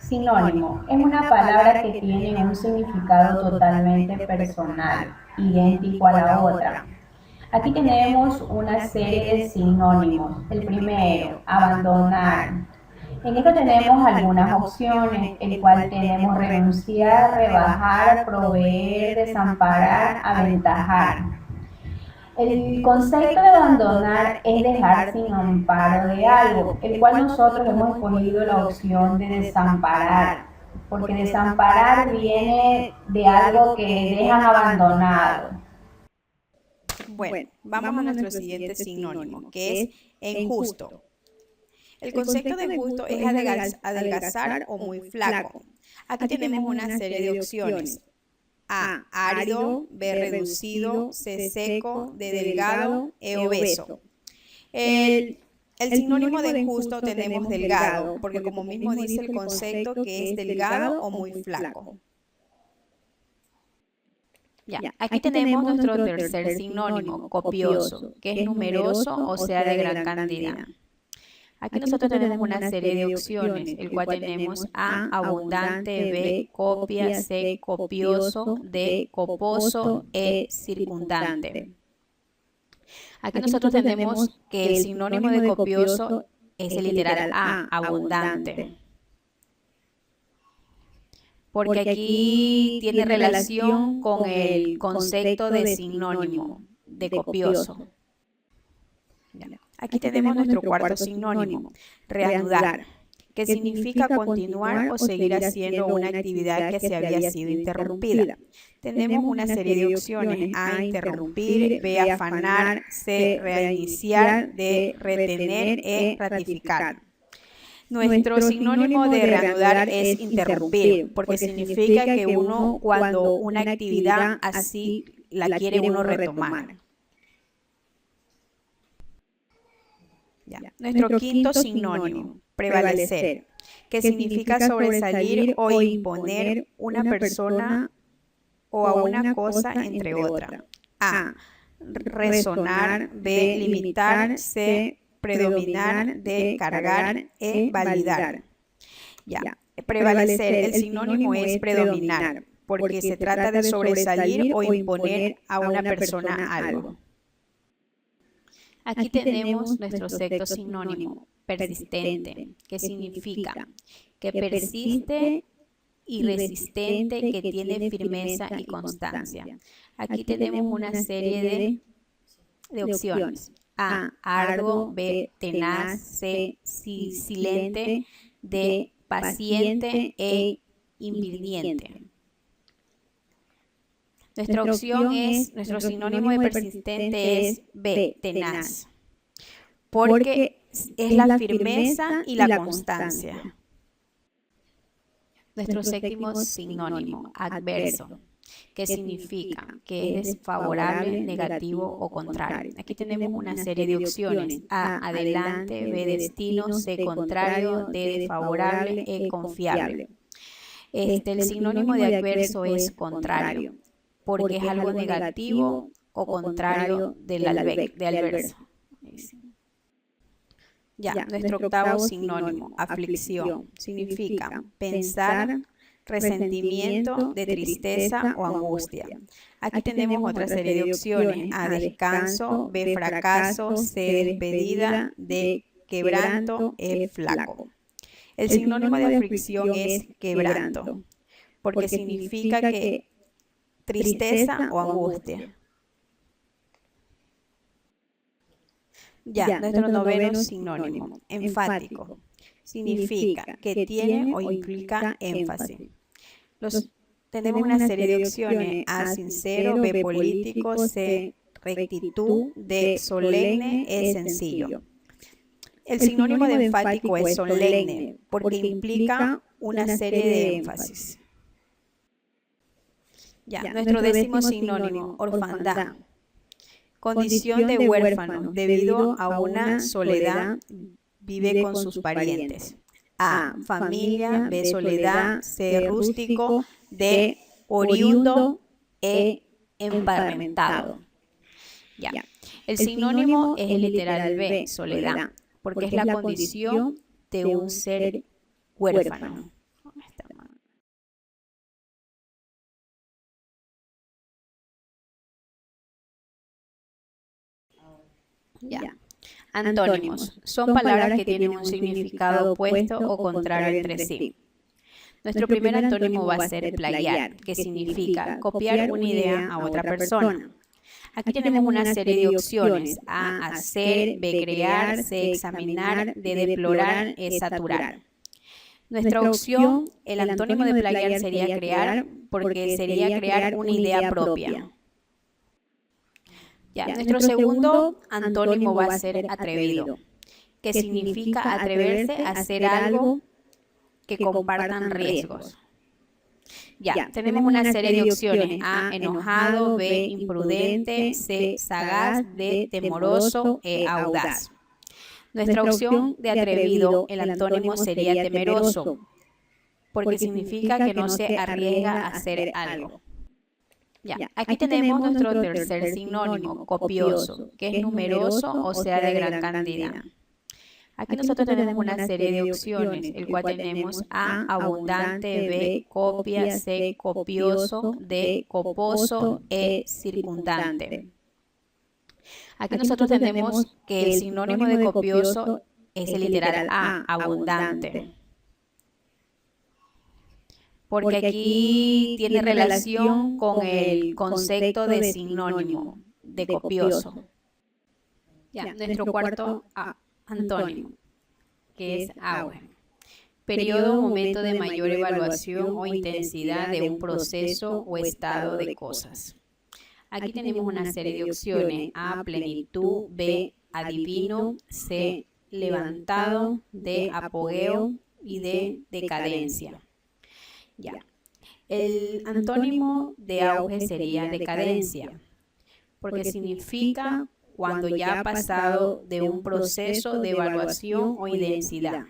Sinónimo es una palabra que tiene un significado totalmente personal, idéntico a la otra. Aquí tenemos una serie de sinónimos. El primero, abandonar. En esto tenemos algunas opciones, el cual tenemos renunciar, rebajar, proveer, desamparar, aventajar. El concepto de abandonar es dejar sin amparo de algo, el cual nosotros hemos escogido la opción de desamparar, porque desamparar viene de algo que dejan abandonado. Bueno, vamos a nuestro siguiente sinónimo, que es enjusto. El concepto de justo es adelgazar o muy flaco. Aquí tenemos una serie de opciones. A, árido, B, reducido, C, seco, D, delgado, E, obeso. El sinónimo de justo tenemos delgado, porque como mismo dice el concepto que es delgado o muy flaco. Ya, aquí tenemos nuestro tercer sinónimo, copioso, que es numeroso o sea de gran cantidad. Aquí nosotros tenemos una serie de opciones, el cual tenemos A, abundante, B, copia, C, copioso, D, coposo, E, circundante. Aquí nosotros tenemos que el sinónimo de copioso es el literal A, abundante. Porque aquí tiene relación con el concepto de sinónimo, de copioso. Aquí tenemos nuestro cuarto sinónimo, reanudar, que significa continuar o seguir haciendo una actividad que se había sido interrumpida. Tenemos una serie de opciones: A, interrumpir, B, afanar, C, reiniciar, D, retener, E, ratificar. Nuestro sinónimo de reanudar es interrumpir, porque significa que uno, cuando una actividad así la quiere uno retomar. Ya. Nuestro quinto sinónimo, prevalecer, que significa sobresalir o imponer una persona o a una cosa entre otra. A, resonar, B, limitar, C, predominar, D, cargar, E, validar. Ya. Prevalecer, el sinónimo es predominar, porque se trata de sobresalir o imponer a una persona algo. Aquí tenemos nuestro sexto sinónimo, persistente, que significa que persiste y resistente, que tiene firmeza y constancia. Aquí tenemos una serie de opciones. A, arduo, B, tenaz, C, silente, D, paciente, E, invirtiente. Nuestro sinónimo de persistente es B, tenaz, porque es la firmeza y la constancia. Nuestro séptimo sinónimo, adverso, que significa que es desfavorable, negativo o contrario. Aquí tenemos una serie de opciones: A, adelante, B, destino, C, contrario, D, desfavorable, E, confiable. El sinónimo de adverso es contrario, porque es algo negativo o contrario de adverso. Ya, nuestro octavo sinónimo, aflicción, significa pensar, resentimiento, de tristeza o angustia. Aquí tenemos otra serie de opciones: A, descanso, B, fracaso, C, despedida, D, quebranto, E, flaco. El sinónimo de aflicción es quebranto, porque significa que tristeza o angustia. Ya, nuestro noveno sinónimo, enfático, significa que tiene o implica énfasis. Tenemos una serie de opciones: A, sincero, B, político, C, rectitud, D, solemne, E, sencillo. El sinónimo de enfático es solemne, porque implica una serie de énfasis. Ya, nuestro décimo sinónimo, orfandad, condición de huérfano debido a una soledad, vive con sus parientes. A, familia, B, soledad, C, rústico, D, oriundo, E, emparentado. Ya. El sinónimo es el literal B, soledad, porque es la condición de un ser huérfano. Ya. Antónimos. Son palabras que tienen un significado opuesto o contrario entre sí. Nuestro primer antónimo va a ser plagiar, que significa copiar una idea a otra persona. Aquí tenemos una serie de opciones: A, hacer; B, crear; C, examinar; D, deplorar; E, saturar. Nuestra opción, el antónimo de plagiar sería crear, porque sería crear una idea propia. Ya, nuestro segundo antónimo va a ser atrevido, que significa atreverse a hacer algo que compartan riesgos. Ya, tenemos una serie de opciones: A, enojado; B, imprudente; C, sagaz; D, temoroso; E, audaz. Nuestra opción de atrevido, el antónimo sería temeroso, porque significa que no se arriesga a hacer algo. Ya, aquí tenemos nuestro tercer sinónimo, copioso, que es numeroso o sea de gran cantidad. Aquí nosotros tenemos una serie de opciones, el cual tenemos A, abundante; B, copia; C, copioso; D, coposo; E, circundante. Aquí nosotros tenemos que el sinónimo de copioso es el literal A, abundante, porque aquí tiene relación con el concepto de sinónimo de copioso. Ya, nuestro cuarto antónimo, que es auge. Periodo o momento de mayor evaluación o intensidad de un proceso o estado de cosas. Aquí tenemos una serie de opciones: A, plenitud; B, adivino; C, levantado; D, apogeo; y D, decadencia. Ya. El antónimo de auge sería decadencia, porque significa cuando ya ha pasado de un proceso de evaluación o densidad.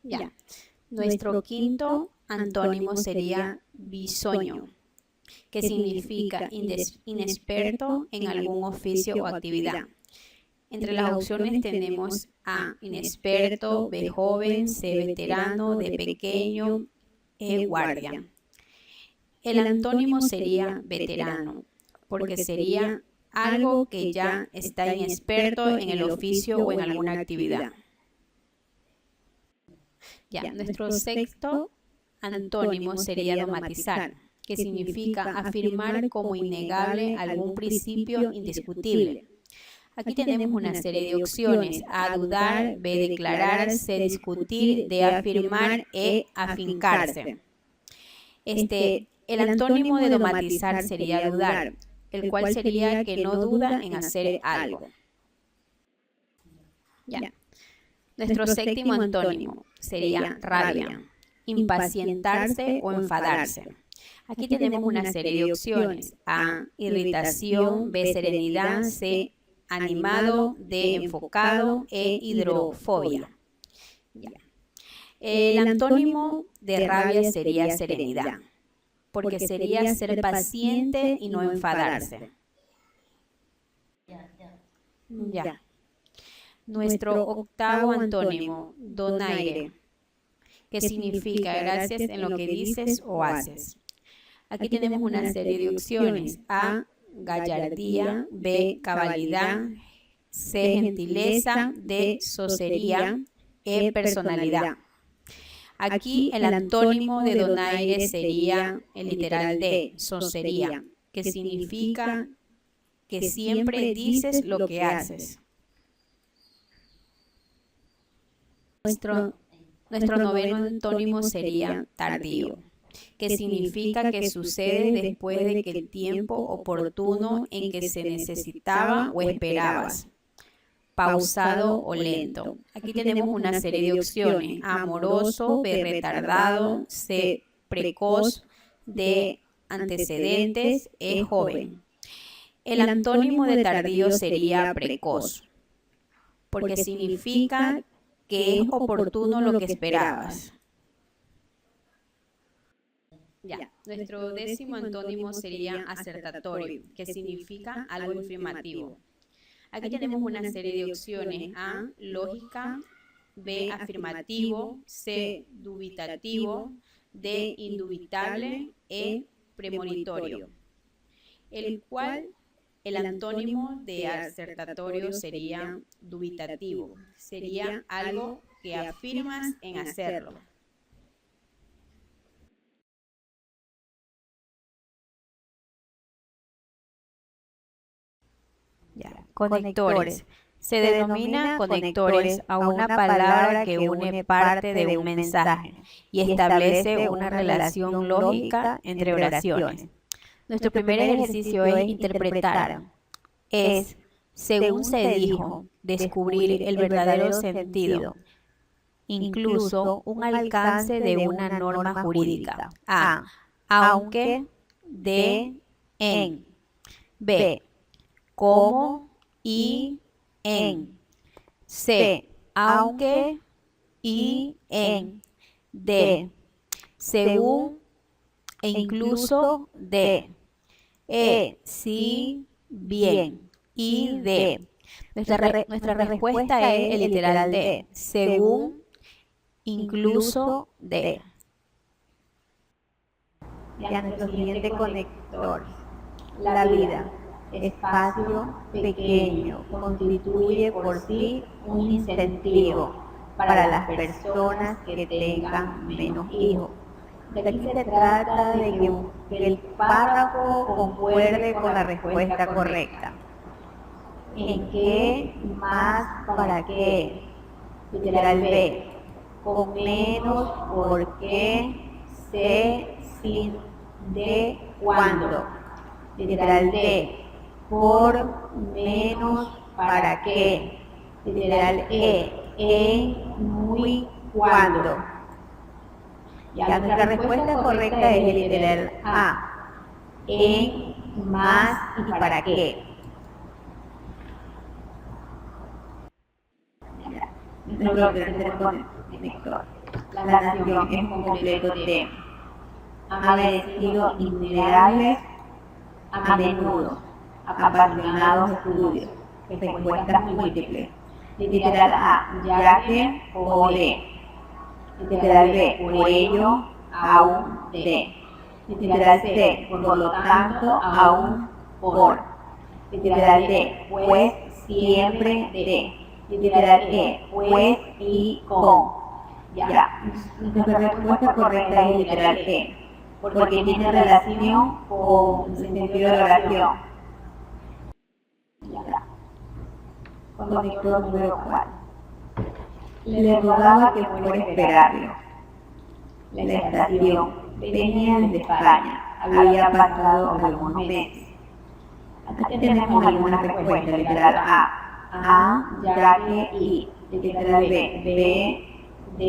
Ya. Nuestro quinto antónimo sería bisoño, que significa inexperto en algún oficio o actividad. Entre las opciones tenemos A, inexperto; B, joven; C, veterano; D, pequeño; E, guardia. El antónimo sería veterano, porque sería algo que ya está inexperto en el oficio o en alguna actividad. Ya, nuestro sexto antónimo sería dogmatizar, que significa afirmar como innegable algún principio indiscutible. Aquí tenemos una serie de opciones: A, dudar; B, declarar; C, discutir; D, afirmar; E, afincarse. El antónimo de dogmatizar sería dudar, el cual sería que no duda en hacer algo. Ya. Nuestro séptimo antónimo sería rabia, impacientarse o enfadarse. Aquí tenemos una serie de opciones: A, irritación; B, serenidad; C, animado; D, enfocado; E, hidrofobia. Ya. El antónimo de rabia sería serenidad, porque sería ser paciente y no enfadarse. Ya. Nuestro octavo antónimo, donaire, que significa gracias en lo que dices o haces. Aquí tenemos una serie de opciones: A, gallardía; B, cabalidad; C, gentileza; D, sosería; E, personalidad. Aquí el antónimo de donaire sería el literal D, sosería, que significa que siempre dices lo que haces. Nuestro noveno antónimo sería tardío, que significa que sucede después de que el tiempo oportuno en que se necesitaba o esperabas, pausado o lento. Aquí tenemos una serie de opciones: A, amoroso; B, retardado; C, precoz; D, antecedentes; E, joven. El antónimo de tardío sería precoz, porque significa que es oportuno lo que esperabas. Ya. Nuestro décimo antónimo sería acertatorio, que significa algo afirmativo. Aquí tenemos una serie de opciones: A, lógica; B, afirmativo; C, dubitativo; D, indubitable; E, premonitorio. El cual El antónimo de acertatorio sería dubitativo. Sería algo que afirmas en hacerlo. Conectores. Se denomina conectores a una palabra que une parte de un mensaje y establece una relación lógica entre oraciones. Nuestro primer ejercicio es interpretar. Es, según se dijo, descubrir el verdadero sentido, incluso un alcance de una norma jurídica. A. Aunque, de, en. B. Como y en. C. Aunque y en. D. Según e incluso de. E. Sí, bien. Y D. Nuestra respuesta es el literal D. Según, incluso de. Ya nuestro siguiente conector, la vida, espacio pequeño, constituye por sí un incentivo para las personas que tengan menos hijos. De aquí se trata de que el párrafo concuerde con la respuesta correcta. ¿En qué más para qué? Literal B. Con menos, por qué, sé, sin, de, cuándo. Literal D. Por, menos, para qué. Literal E. En, muy, cuándo. Ya nuestra respuesta correcta es el literal A. En, más y para qué. Nuestro tercer conector. La nación es un completo de ha merecido innumerables, a menudo, apasionados estudios, respuestas múltiples. Literal A, ya que o de. Literal B, por ello, aún de. Literal C, por lo tanto, aún por. Literal D, pues, siempre de. Literal E, pues y con. Ya, nuestra respuesta correcta es literal E, porque tiene relación con el sentido de la oración. Ya. Conector número 4. Le rogaba que fuera a esperarlo. La estación venía desde España, había pasado algunos meses. Aquí tenemos algunas respuestas, literal A, ya que y, literal B, de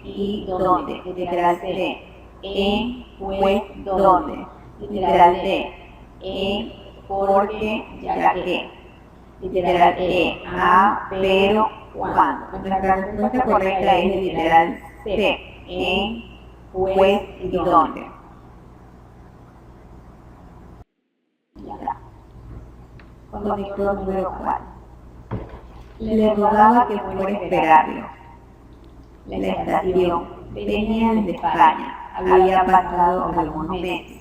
y dónde, literal C, en, pues, dónde, literal D, en, porque, ya que, literal E, pero, cuando. Nuestra respuesta correcta es literal C, en, pues y dónde. Conector número 4. Le rogaba que fuera a esperarlo. La estación venía desde España, había pasado algunos meses.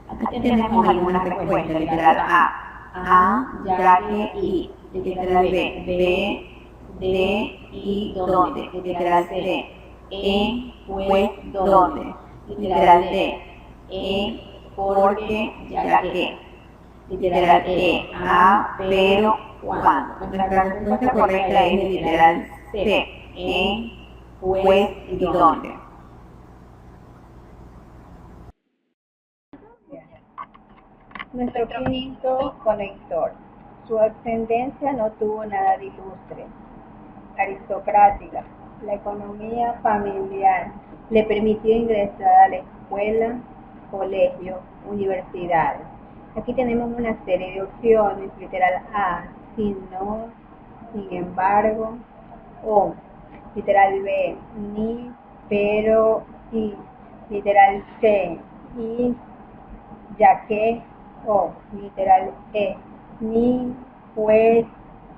Aquí tenemos algunas respuestas, literal A, ya que y, literal B, de y dónde, literal C, en, pues, dónde, literal D, en, porque, ya que, literal E, pero, cuando. Nuestra respuesta correcta es literal C, en, pues y dónde. Nuestro quinto conector. Su ascendencia no tuvo nada de ilustre, aristocrática. La economía familiar le permitió ingresar a la escuela, colegio, universidad. Aquí tenemos una serie de opciones, literal A, sin no, sin embargo, o, literal B, ni, pero, y, literal C, y, ya que, o, literal E, ni, pues,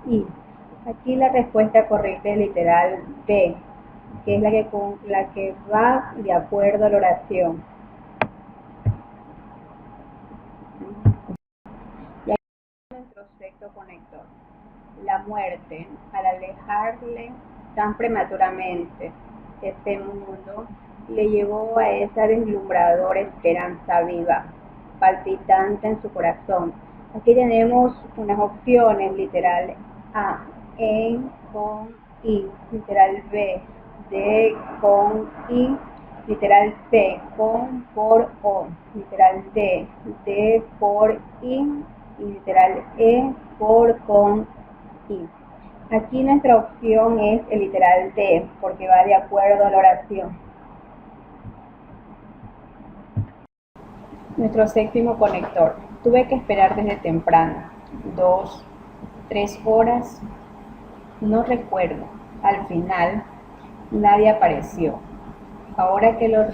y. Aquí la respuesta correcta es literal B, que es la que va de acuerdo a la oración. la muerte, al alejarle tan prematuramente de este mundo, le llevó a esa deslumbradora esperanza viva, palpitante en su corazón. Aquí tenemos unas opciones, literal A, en, con, y, literal B, de, con, y, literal C, con, por, o, literal D, de, por, y literal E, por, con, y. Aquí nuestra opción es el literal D, porque va de acuerdo a la oración. Nuestro séptimo conector. Tuve que esperar desde temprano, 2, 3 horas, no recuerdo. Al final, nadie apareció. Ahora que lo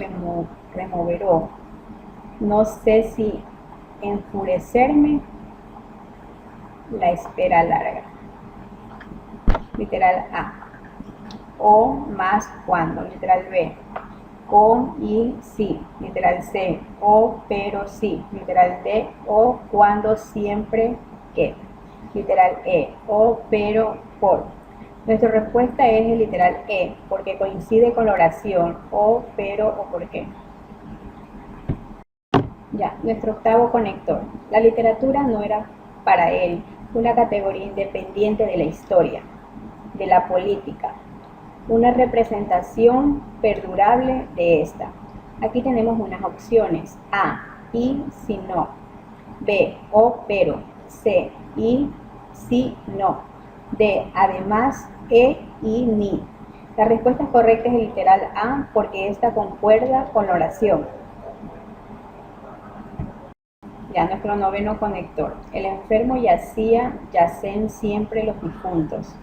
removeró, no sé si enfurecerme, la espera larga. Literal A. O más cuando. Literal B. Con y sí. Literal C. O pero sí. Literal D. O cuando siempre que. Literal E. O pero por. Nuestra respuesta es el literal E, porque coincide con la oración o, pero o por qué. Ya, nuestro octavo conector. La literatura no era para él una categoría independiente de la historia, de la política, una representación perdurable de esta. Aquí tenemos unas opciones: A, y, si no; B, o, pero; C, y, si, no; D, además, e, y, ni. La respuesta correcta es el literal A, porque esta concuerda con la oración. Ya, nuestro noveno conector. El enfermo yacen siempre los difuntos.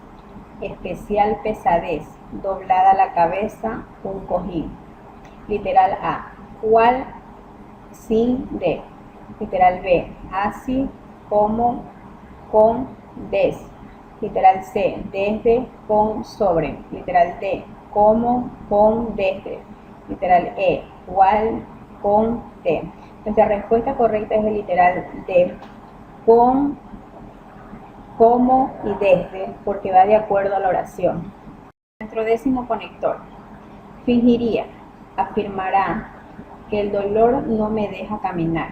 Especial pesadez, doblada la cabeza, un cojín. Literal A, cual, sin, de. Literal B, así, como, con, des. Literal C, desde, con, sobre. Literal D, como, con, desde. Literal E, cual, con, de. Nuestra respuesta correcta es el literal D, con, como y desde, porque va de acuerdo a la oración. Nuestro décimo conector. Fingiría, afirmará que el dolor no me deja caminar.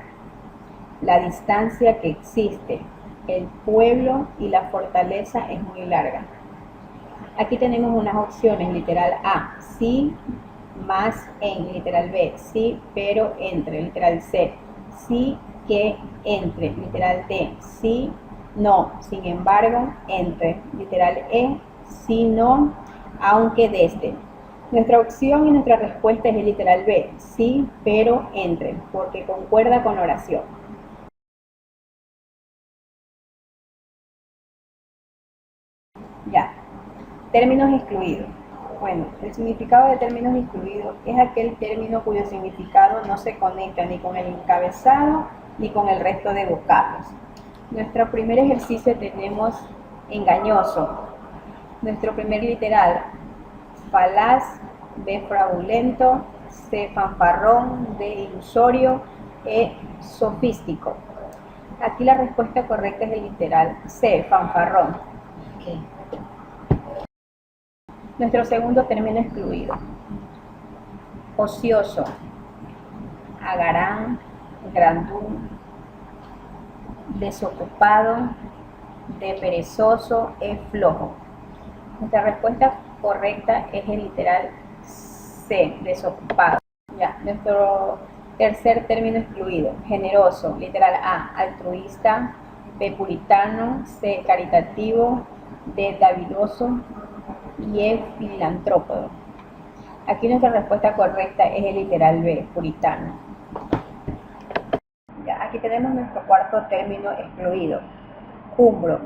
La distancia que existe, el pueblo y la fortaleza es muy larga. Aquí tenemos unas opciones, literal A, sí, más en, literal B, sí, pero entre, literal C, sí, que entre, literal D, sí, no, sin embargo, entre, literal E, sí, no, aunque desde. Nuestra opción y nuestra respuesta es el literal B, sí, pero entre, porque concuerda con la oración. Ya, términos excluidos. Bueno, el significado de términos excluidos es aquel término cuyo significado no se conecta ni con el encabezado ni con el resto de vocablos. Nuestro primer ejercicio tenemos engañoso. Nuestro primer literal, falaz, B, fraudulento, C, fanfarrón, D, ilusorio, E, sofístico. Aquí la respuesta correcta es el literal C, fanfarrón. Okay. Nuestro segundo término excluido. Ocioso, agarán, grandún, desocupado, de perezoso, es flojo. Nuestra respuesta correcta es el literal C, desocupado. Ya, nuestro tercer término excluido. Generoso, literal A, altruista, B, puritano, C, caritativo, D, davidoso y E, filantrópodo. Aquí nuestra respuesta correcta es el literal B, puritano. Ya, aquí tenemos nuestro cuarto término excluido, cumbro.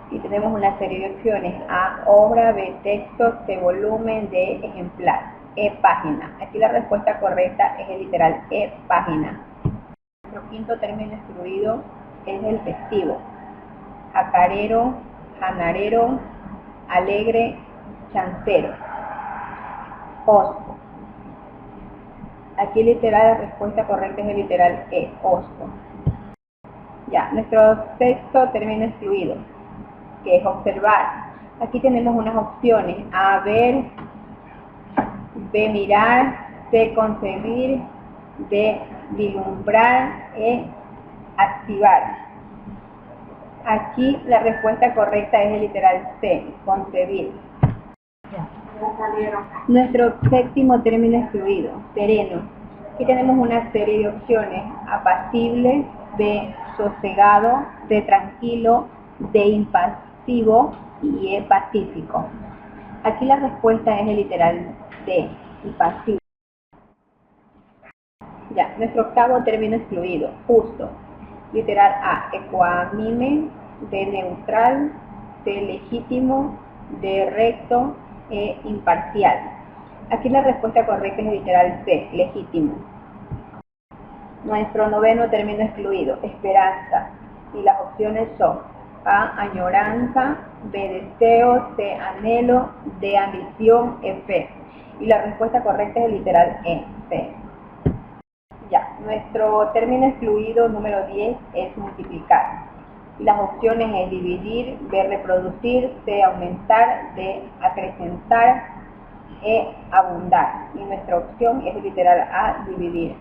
Y tenemos una serie de opciones: A, obra; B, texto; C, volumen; D, ejemplar; E, página. Aquí la respuesta correcta es el literal E, página. Nuestro quinto término excluido es el festivo: acarero, janarero, alegre, chancero. Hosco. Aquí literal la respuesta correcta es el literal E, hosco. Ya, nuestro sexto término excluido: que es observar. Aquí tenemos unas opciones: A, ver; B, mirar; C, concebir; D, vislumbrar; E, activar. Aquí la respuesta correcta es el literal C, concebir. Nuestro séptimo término excluido, sereno. Aquí tenemos una serie de opciones: apacible; B, sosegado; C, tranquilo; D, impasivo; y E, pacífico. Aquí la respuesta es el literal D, impasivo. Ya, nuestro octavo término excluido, justo. Literal A, ecuánime; B, neutral; C, legítimo; D, recto; E, imparcial. Aquí la respuesta correcta es el literal C, legítimo. Nuestro noveno término excluido, esperanza. Y las opciones son A, añoranza; B, deseo; C, anhelo; D, ambición; E, fe. Y la respuesta correcta es el literal E, fe. Ya, nuestro término excluido número 10 es multiplicar. Y las opciones es dividir; B, reproducir; C, aumentar; D, acrecentar; E, abundar. Y nuestra opción es el literal A, dividir.